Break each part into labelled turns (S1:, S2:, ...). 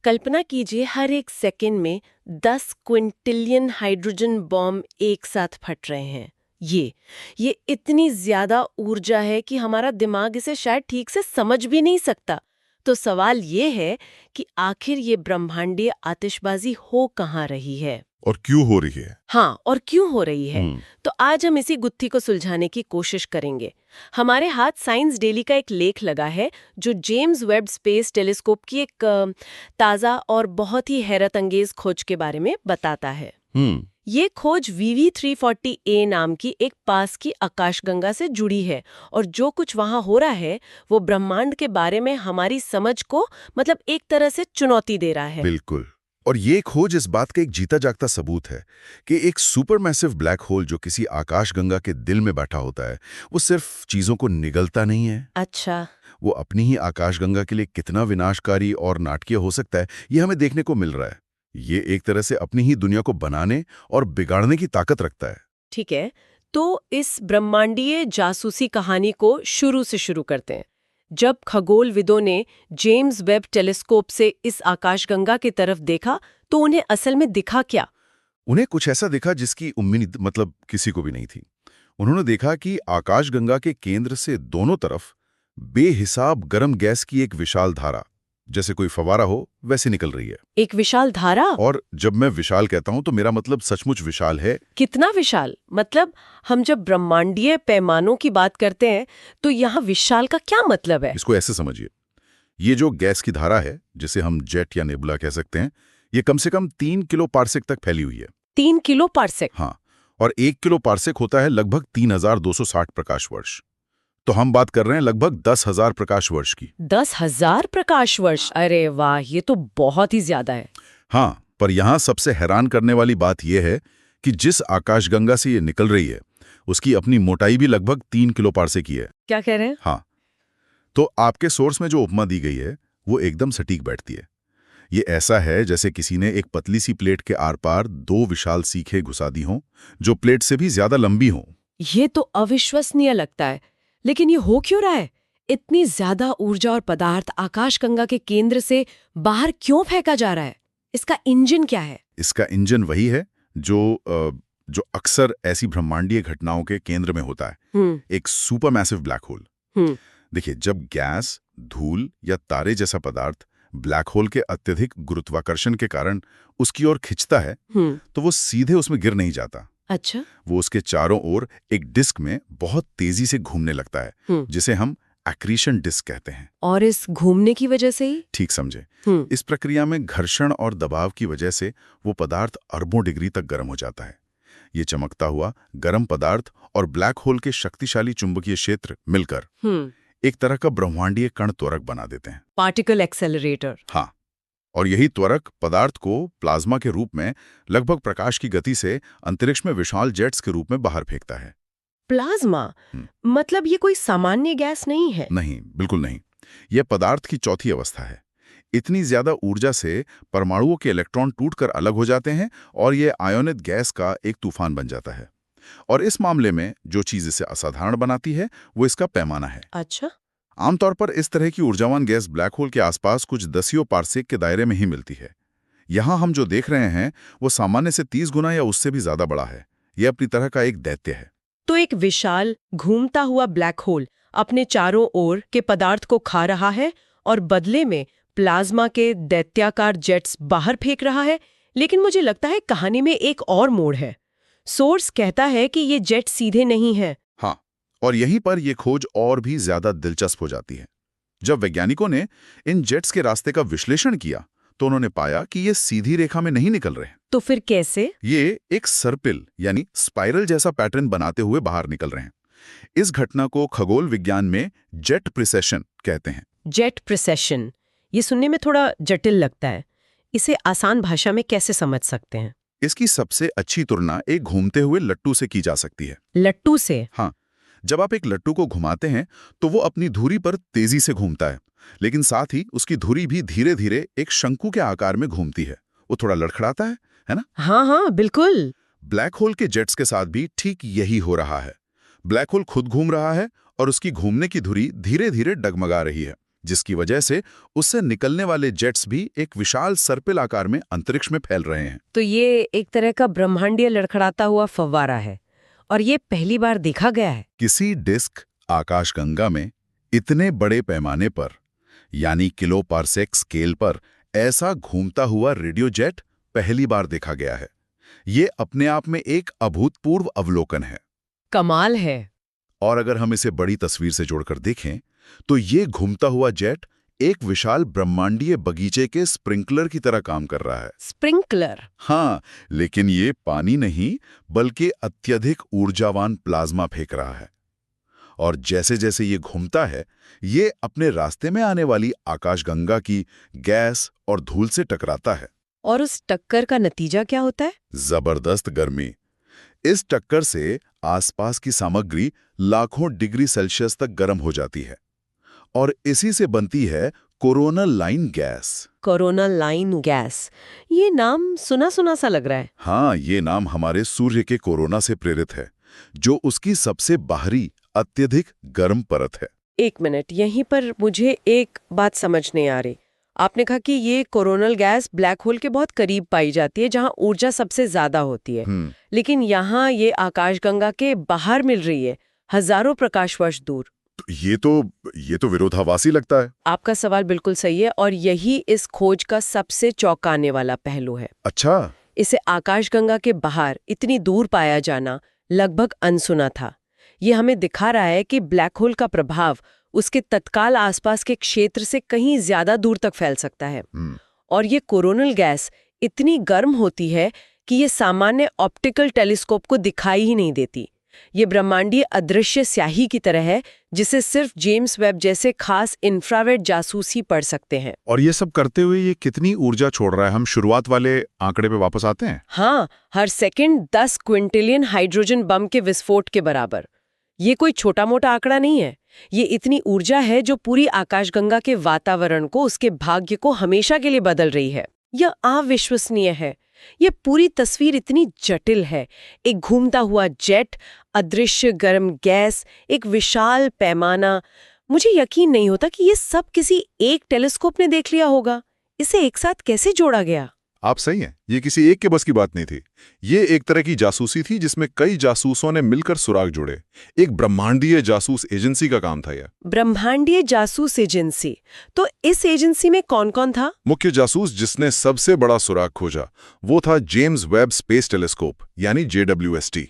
S1: कल्पना कीजिए हर एक सेकंड में 10 क्विंटिलियन हाइड्रोजन बॉम्ब एक साथ फट रहे हैं। ये इतनी ज्यादा ऊर्जा है कि हमारा दिमाग इसे शायद ठीक से समझ भी नहीं सकता। तो सवाल ये है कि आखिर ये ब्रह्मांडीय आतिशबाजी हो कहाँ रही है
S2: और क्यों हो रही है।
S1: हाँ, और क्यों हो रही है। तो आज हम इसी गुत्थी को सुलझाने की कोशिश करेंगे। हमारे हाथ साइंस डेली का एक लेख लगा है जो जेम्स वेब स्पेस टेलीस्कोप की एक ताज़ा और बहुत ही हैरत अंगेज खोज के बारे में बताता है। ये खोज VV340A नाम की एक पास की आकाशगंगा से जुड़ी है और जो कुछ वहां हो रहा है वो ब्रह्मांड के बारे में हमारी समझ को मतलब एक तरह से चुनौती दे रहा है।
S2: बिल्कुल। और ये खोज इस बात का एक जीता जागता सबूत है कि एक सुपरमैसिव ब्लैक होल जो किसी आकाशगंगा के दिल में बैठा होता है, वो सिर्फ चीजों को निगलता नहीं है।
S1: अच्छा।
S2: वो अपनी ही आकाशगंगा के लिए कितना विनाशकारी और नाटकीय हो सकता है, ये हमें देखने को मिल रहा है। ये एक तरह से अपनी ही दुनिया को बनाने और बिगाड़ने की ताकत रखता है।
S1: ठीक है, तो इस ब्रह्मांडीय जासूसी कहानी को शुरू से शुरू करते हैं। जब खगोलविदों ने जेम्स वेब टेलीस्कोप से इस आकाशगंगा की तरफ देखा तो उन्हें असल में दिखा क्या?
S2: उन्हें कुछ ऐसा दिखा जिसकी उम्मीद किसी को भी नहीं थी। उन्होंने देखा कि आकाशगंगा के केंद्र से दोनों तरफ बेहिसाब गर्म गैस की एक विशाल धारा, जैसे कोई फवारा हो, वैसे निकल रही है।
S1: एक विशाल धारा?
S2: और जब मैं विशाल कहता हूं तो मेरा मतलब सचमुच विशाल है।
S1: कितना विशाल? मतलब हम जब ब्रह्मांडीय पैमानों की बात करते हैं तो यहाँ विशाल का क्या मतलब है?
S2: इसको ऐसे समझिए, ये जो गैस की धारा है, जिसे हम जेट या नेबुला कह सकते हैं, ये कम से कम 3 किलो पार्सेक तक फैली हुई है।
S1: 3 किलो पार्सेक?
S2: हाँ, और 1 किलो पार्सेक होता है लगभग 3260 प्रकाश वर्ष। तो हम बात कर रहे हैं लगभग 10,000 प्रकाश वर्ष की।
S1: 10,000 प्रकाश वर्ष? अरे वाह, ये तो बहुत ही ज्यादा है।
S2: हाँ, पर यहाँ सबसे हैरान करने वाली बात यह है कि जिस आकाशगंगा से ये निकल रही है, उसकी अपनी मोटाई भी लगभग 3 किलो पार्सेक की है।
S1: क्या कह रहे हैं?
S2: हाँ, तो आपके सोर्स में जो उपमा दी गई है वो एकदम सटीक बैठती है। ये ऐसा है जैसे किसी ने एक पतली सी प्लेट के आर पार 2 विशाल सीखें घुसा दी हों, जो प्लेट से भी ज्यादा लंबी हों।
S1: ये तो अविश्वसनीय लगता है, लेकिन ये हो क्यों रहा है? इतनी ज्यादा ऊर्जा और पदार्थ आकाशगंगा के केंद्र से बाहर क्यों फेंका जा रहा है? इसका इंजन क्या है?
S2: इसका इंजन वही है जो अक्सर ऐसी ब्रह्मांडीय घटनाओं के केंद्र में होता है, एक सुपरमैसिव ब्लैक होल। देखिए, जब गैस, धूल या तारे जैसा पदार्थ ब्लैक होल के अत्यधिक गुरुत्वाकर्षण के कारण उसकी ओर खिंचता है, तो वो सीधे उसमें गिर नहीं जाता।
S1: अच्छा।
S2: वो उसके चारों ओर एक डिस्क में बहुत तेजी से घूमने लगता है, जिसे हम एक्रीशन डिस्क कहते हैं।
S1: और इस घूमने की वजह से ही?
S2: ठीक समझे। इस प्रक्रिया में घर्षण और दबाव की वजह से वो पदार्थ अरबों डिग्री तक गर्म हो जाता है। ये चमकता हुआ गर्म पदार्थ और ब्लैक होल के शक्तिशाली चुंबकीय क्षेत्र मिलकर एक तरह का ब्रह्मांडीय कण त्वरक बना देते हैं।
S1: Particle accelerator.
S2: हाँ, और यही त्वरक पदार्थ को प्लाज्मा के रूप में लगभग प्रकाश की गति से अंतरिक्ष में विशाल जेट्स के रूप में बाहर फेंकता है।
S1: प्लाज्मा? मतलब ये कोई सामान्य गैस नहीं है?
S2: नहीं, बिल्कुल नहीं। यह पदार्थ की चौथी अवस्था है। इतनी ज्यादा ऊर्जा से परमाणुओं के इलेक्ट्रॉन टूटकर अलग हो जाते हैं और यह आयोनित गैस का एक तूफान बन जाता है। और इस मामले में जो चीज इसे असाधारण बनाती है वो इसका पैमाना है।
S1: अच्छा।
S2: आमतौर पर इस तरह की ऊर्जावान गैस ब्लैक होल के आसपास कुछ दसियों पार्सेक के दायरे में ही मिलती है। यहाँ हम जो देख रहे हैं वो सामान्य से 30 गुना या उससे भी ज्यादा बड़ा है। यह अपनी तरह का एक दैत्य है।
S1: तो एक विशाल घूमता हुआ ब्लैक होल अपने चारों ओर के पदार्थ को खा रहा है और बदले में प्लाज्मा के दैत्याकार जेट्स बाहर फेंक रहा है। लेकिन मुझे लगता है कहानी में एक और मोड़ है। सोर्स कहता है कि ये जेट सीधे नहीं है।
S2: हाँ, और यहीं पर यह खोज और भी ज्यादा दिलचस्प हो जाती है। जब वैज्ञानिकों ने इन जेट्स के रास्ते का विश्लेषण किया तो उन्होंने पाया कि ये सीधी रेखा में नहीं निकल रहे।
S1: तो फिर कैसे?
S2: ये एक सर्पिल यानी स्पाइरल जैसा पैटर्न बनाते हुए बाहर निकल रहे हैं। इस घटना को खगोल विज्ञान में जेट प्रिसेशन कहते हैं।
S1: जेट प्रिसेशन, ये सुनने में थोड़ा जटिल लगता है। इसे आसान भाषा में कैसे समझ सकते हैं?
S2: इसकी सबसे अच्छी तुलना एक घूमते हुए लट्टू से की जा सकती है।
S1: लट्टू से?
S2: हाँ, जब आप एक लट्टू को घुमाते हैं तो वो अपनी धुरी पर तेजी से घूमता है, लेकिन साथ ही उसकी धुरी भी धीरे धीरे एक शंकु के आकार में घूमती है। वो थोड़ा लड़खड़ाता है ना?
S1: हाँ हाँ, बिल्कुल।
S2: ब्लैक होल के जेट्स के साथ भी ठीक यही हो रहा है। ब्लैक होल खुद घूम रहा है और उसकी घूमने की धुरी धीरे धीरे डगमगा रही है। जिसकी वजह से उससे निकलने वाले जेट्स भी एक विशाल सर्पिल आकार में अंतरिक्ष में फैल रहे हैं।
S1: तो ये एक तरह का ब्रह्मांडीय लड़खड़ाता हुआ फव्वारा है और ये पहली बार देखा गया है।
S2: किसी डिस्क आकाशगंगा में इतने बड़े पैमाने पर यानी किलो पारसेक स्केल पर ऐसा घूमता हुआ रेडियो जेट पहली बार देखा गया है। ये अपने आप में एक अभूतपूर्व अवलोकन है।
S1: कमाल है।
S2: और अगर हम इसे बड़ी तस्वीर से जोड़कर देखें तो ये घूमता हुआ जेट एक विशाल ब्रह्मांडीय बगीचे के स्प्रिंकलर की तरह काम कर रहा है।
S1: स्प्रिंकलर?
S2: हाँ, लेकिन ये पानी नहीं बल्कि अत्यधिक ऊर्जावान प्लाज्मा फेंक रहा है। और जैसे जैसे ये घूमता है, ये अपने रास्ते में आने वाली आकाशगंगा की गैस और धूल से टकराता है।
S1: और उस टक्कर का नतीजा क्या होता है?
S2: जबरदस्त गर्मी। इस टक्कर से आसपास की सामग्री लाखों डिग्री सेल्सियस तक गर्म हो जाती है और इसी से बनती है coronal line gas.
S1: Coronal line gas, ये नाम सुना सुना सा लग रहा है।
S2: हाँ, ये नाम हमारे सूर्य के कोरोना से प्रेरित है, जो उसकी सबसे बाहरी अत्यधिक गर्म परत है।
S1: एक मिनट, यहीं पर मुझे एक बात समझ नहीं आ रही। आपने कहा कि ये कोरोनल गैस ब्लैक होल के बहुत करीब पाई जाती है, जहां ऊर्जा सबसे ज्यादा होती है, लेकिन यहाँ ये आकाशगंगा के बाहर मिल रही है, हजारों प्रकाश वर्ष दूर।
S2: ये तो विरोधाभासी लगता है।
S1: आपका सवाल बिल्कुल सही है और यही इस खोज का सबसे चौंकाने वाला पहलू है।
S2: अच्छा,
S1: इसे आकाशगंगा के बाहर इतनी दूर पाया जाना लगभग अनसुना था। ये हमें दिखा रहा है कि ब्लैक होल का प्रभाव उसके तत्काल आसपास के क्षेत्र से कहीं ज्यादा दूर तक फैल सकता है। और ये कोरोनल गैस इतनी गर्म होती है कि ये सामान्य ऑप्टिकल टेलीस्कोप को दिखाई ही नहीं देती। ये ब्रह्मांडीय अदृश्य स्याही की तरह है, जिसे सिर्फ जेम्स वेब जैसे खास इंफ्रारेड जासूस ही पढ़ सकते हैं।
S2: और ये सब करते हुए ये कितनी ऊर्जा छोड़ रहा है? हम शुरुआत वाले आंकड़े पे वापस आते हैं।
S1: हाँ, हर सेकंड 10 क्विंटिलियन हाइड्रोजन बम के विस्फोट के बराबर। ये कोई छोटा मोटा आंकड़ा नहीं है। ये इतनी ऊर्जा है जो पूरी आकाशगंगा के वातावरण को, उसके भाग्य को हमेशा के लिए बदल रही है। यह अविश्वसनीय है। ये पूरी तस्वीर इतनी जटिल है। एक घूमता हुआ जेट, अदृश्य गर्म गैस, एक विशाल पैमाना। मुझे यकीन नहीं होता कि ये सब किसी एक टेलीस्कोप ने देख लिया होगा। इसे एक साथ कैसे जोड़ा गया?
S3: आप सही हैं, ये किसी एक के बस की बात नहीं थी। ये एक तरह की जासूसी थी जिसमें कई जासूसों ने मिलकर सुराग जोड़े। एक ब्रह्मांडीय जासूस एजेंसी का काम था यह।
S1: ब्रह्मांडीय जासूस एजेंसी? तो इस एजेंसी में कौन कौन था?
S3: मुख्य जासूस जिसने सबसे बड़ा सुराग खोजा वो था जेम्स वेब स्पेस टेलीस्कोप यानी JWST।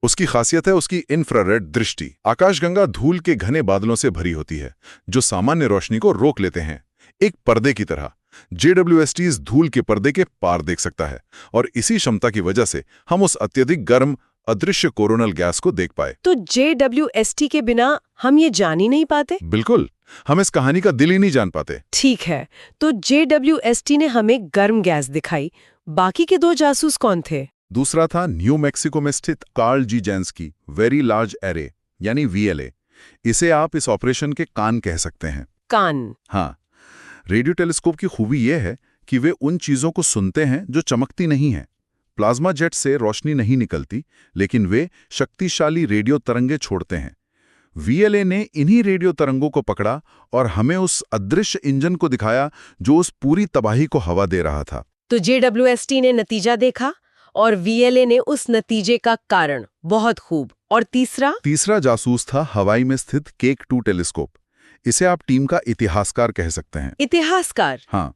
S3: उसकी खासियत है उसकी इंफ्रारेड दृष्टि। आकाशगंगा धूल के घने बादलों से भरी होती है जो सामान्य रोशनी को रोक लेते हैं, एक पर्दे की तरह। JWST इस धूल के पर्दे के पार देख सकता है और इसी क्षमता की वजह से हम उस अत्यधिक गर्म अदृश्य कोरोनल गैस को देख पाए।
S1: तो JWST के बिना हम ये जान ही नहीं पाते?
S3: बिल्कुल, हम इस कहानी का दिल ही नहीं जान पाते।
S1: ठीक है, तो JWST ने हमें गर्म गैस दिखाई। बाकी के दो जासूस कौन थे?
S3: दूसरा था न्यू मैक्सिको में स्थित कार्ल जी जैंस्की वेरी लार्ज एरे यानी VLA। इसे आप इस ऑपरेशन के कान कह सकते हैं।
S1: कान?
S3: हाँ, रेडियो टेलीस्कोप की खूबी यह है कि वे उन चीजों को सुनते हैं जो चमकती नहीं हैं। प्लाज्मा जेट से रोशनी नहीं निकलती, लेकिन वे शक्तिशाली रेडियो तरंगे छोड़ते हैं। VLA ने इन्हीं रेडियो तरंगों को पकड़ा और हमें उस अदृश्य इंजन को दिखाया जो उस पूरी तबाही को हवा दे रहा था।
S1: तो JWST ने नतीजा देखा और VLA ने उस नतीजे का कारण। बहुत खूब। और तीसरा
S3: जासूस था हवाई में स्थित केक 2 टेलीस्कोप। इसे आप टीम का इतिहासकार कह सकते हैं।
S1: इतिहासकार?
S3: हाँ,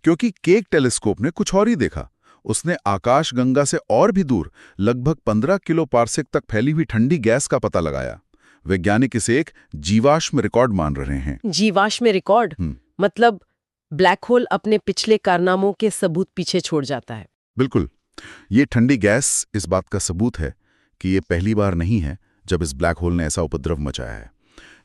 S3: क्योंकि केक टेलीस्कोप ने कुछ और ही देखा। उसने आकाशगंगा से और भी दूर लगभग 15 किलो पारसेक तक फैली हुई ठंडी गैस का पता लगाया। वैज्ञानिक इसे एक जीवाश्म रिकॉर्ड मान रहे हैं।
S1: जीवाश्म रिकॉर्ड? मतलब ब्लैक होल अपने पिछले कारनामों के सबूत पीछे छोड़ जाता है।
S3: बिल्कुल। ये ठंडी गैस इस बात का सबूत है कि ये पहली बार नहीं है जब इस ब्लैक होल ने ऐसा उपद्रव मचाया है।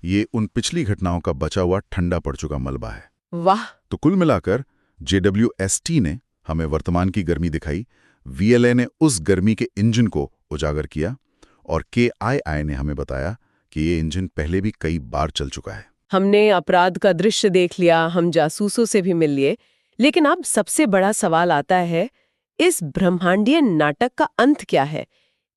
S3: ये उन पिछली घटनाओं का बचा हुआ ठंडा पड़ चुका मलबा है।
S1: वाह!
S3: तो कुल मिलाकर JWST ने हमें वर्तमान की गर्मी दिखाई, VLA ने उस गर्मी के इंजन को उजागर किया और KII ने हमें बताया कि ये इंजन पहले भी कई बार चल चुका है।
S1: हमने अपराध का दृश्य देख लिया, हम जासूसों से भी मिल लिए, लेकिन अब सबसे बड़ा सवाल आता है, इस ब्रह्मांडीय नाटक का अंत क्या है?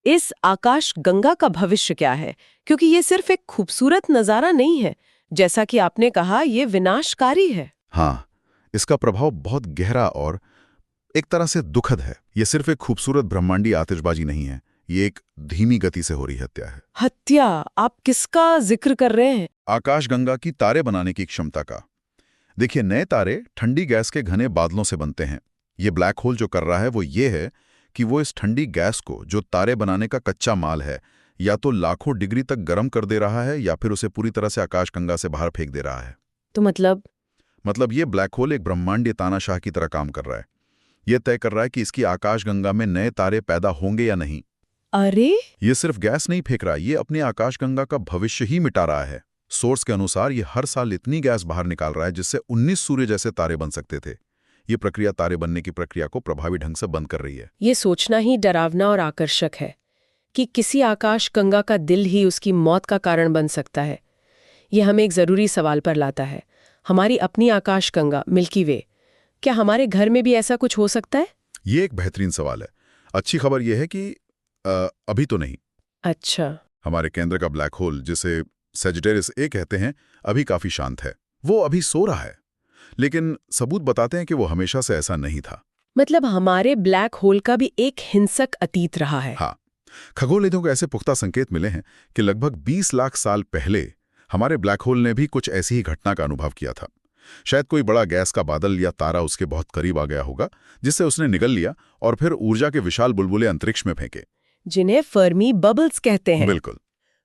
S1: इस आकाश गंगा का भविष्य क्या है? क्योंकि ये सिर्फ एक खूबसूरत नजारा नहीं है, जैसा कि आपने कहा, ये विनाशकारी है।
S2: हाँ, इसका प्रभाव बहुत गहरा और एक तरह से दुखद है। ये सिर्फ एक खूबसूरत ब्रह्मांडीय आतिशबाजी नहीं है, ये एक धीमी गति से हो रही हत्या है।
S1: हत्या? आप किसका जिक्र कर रहे हैं?
S2: आकाशगंगा की तारे बनाने की क्षमता का। देखिए, नए तारे ठंडी गैस के घने बादलों से बनते हैं। ये ब्लैक होल जो कर रहा है वो ये है कि वो इस ठंडी गैस को, जो तारे बनाने का कच्चा माल है, या तो लाखों डिग्री तक गर्म कर दे रहा है या फिर उसे पूरी तरह से आकाशगंगा से बाहर फेंक दे रहा है।
S1: तो मतलब
S2: ये ब्लैक होल एक ब्रह्मांडीय तानाशाह की तरह काम कर रहा है। ये तय कर रहा है कि इसकी आकाशगंगा में नए तारे पैदा होंगे या नहीं।
S1: अरे,
S2: ये सिर्फ गैस नहीं फेंक रहा, ये अपनी आकाशगंगा का भविष्य ही मिटा रहा है। सोर्स के अनुसार ये हर साल इतनी गैस बाहर निकाल रहा है जिससे 19 सूर्य जैसे तारे बन सकते थे। ये प्रक्रिया तारे बनने की प्रक्रिया को प्रभावी ढंग से बंद कर रही है।
S1: ये सोचना ही डरावना और आकर्षक है कि किसी आकाशगंगा का दिल ही उसकी मौत का कारण बन सकता है। ये हमें एक जरूरी सवाल पर लाता है। हमारी अपनी आकाशगंगा मिल्की वे, क्या हमारे घर में भी ऐसा कुछ हो सकता है?
S2: ये एक बेहतरीन सवाल है। अच्छी खबर यह है कि अभी तो नहीं।
S1: अच्छा।
S2: हमारे केंद्र का ब्लैक होल, जिसे सेजिटेरियस ए कहते हैं, अभी काफी शांत है। वो अभी सो रहा है, लेकिन सबूत बताते हैं कि वो हमेशा से ऐसा नहीं था।
S1: मतलब हमारे ब्लैक होल का भी एक हिंसक अतीत रहा है।
S2: हाँ, खगोलविदों को ऐसे पुख्ता संकेत मिले हैं कि लगभग 20 लाख साल पहले हमारे ब्लैक होल ने भी कुछ ऐसी ही घटना का अनुभव किया था। शायद कोई बड़ा गैस का बादल या तारा उसके बहुत करीब आ गया होगा, जिससे उसने निगल लिया और फिर ऊर्जा के विशाल बुलबुले अंतरिक्ष में फेंके,
S1: जिन्हें फर्मी बबल्स कहते हैं।
S2: बिल्कुल।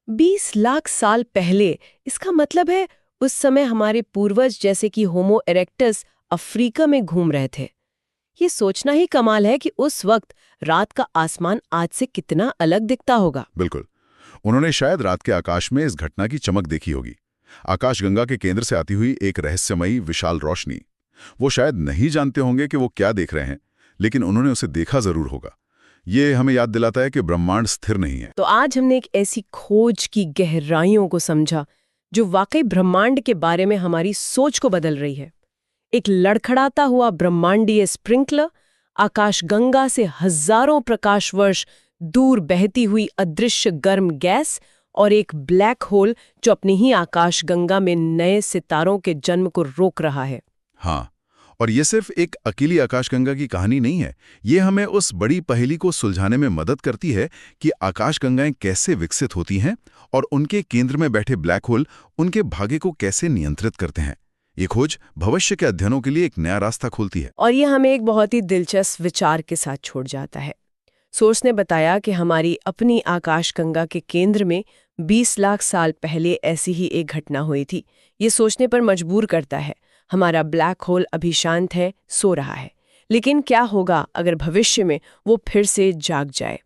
S1: 20 लाख साल पहले, इसका मतलब है उस समय हमारे पूर्वज जैसे कि होमो इरेक्टस अफ्रीका में घूम रहे थे। ये सोचना ही कमाल है कि उस वक्त रात का आसमान आज से कितना अलग दिखता होगा।
S2: बिल्कुल। उन्होंने शायद रात के आकाश में इस घटना की चमक देखी होगी, आकाशगंगा के केंद्र से आती हुई एक रहस्यमयी विशाल रोशनी। वो शायद नहीं जानते होंगे कि वो क्या देख रहे हैं, लेकिन उन्होंने उसे देखा जरूर होगा। ये हमें याद दिलाता है कि ब्रह्मांड स्थिर नहीं है।
S1: तो आज हमने एक ऐसी खोज की गहराइयों को समझा जो वाकई ब्रह्मांड के बारे में हमारी सोच को बदल रही है। एक लड़खड़ाता हुआ ब्रह्मांडीय स्प्रिंकलर, आकाशगंगा से हजारों प्रकाश वर्ष दूर बहती हुई अदृश्य गर्म गैस, और एक ब्लैक होल जो अपनी ही आकाशगंगा में नए सितारों के जन्म को रोक रहा है।
S2: हाँ, और ये सिर्फ एक अकेली आकाशगंगा की कहानी नहीं है। ये हमें उस बड़ी पहेली को सुलझाने में मदद करती है कि आकाशगंगाएं कैसे विकसित होती हैं और उनके केंद्र में बैठे ब्लैक होल उनके भाग्य को कैसे नियंत्रित करते हैं। ये खोज भविष्य के अध्ययनों के लिए एक नया रास्ता खोलती है।
S1: और ये हमें एक बहुत ही दिलचस्प विचार के साथ छोड़ जाता है। सोर्स ने बताया कि हमारी अपनी आकाशगंगा के केंद्र में 20 लाख साल पहले ऐसी ही एक घटना हुई थी। ये सोचने पर मजबूर करता है। हमारा ब्लैक होल अभी शांत है, सो रहा है, लेकिन क्या होगा अगर भविष्य में वो फिर से जाग जाए?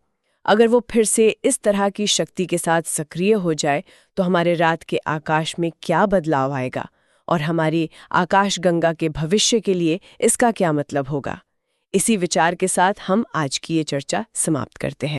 S1: अगर वो फिर से इस तरह की शक्ति के साथ सक्रिय हो जाए तो हमारे रात के आकाश में क्या बदलाव आएगा, और हमारी आकाशगंगा के भविष्य के लिए इसका क्या मतलब होगा? इसी विचार के साथ हम आज की ये चर्चा समाप्त करते हैं।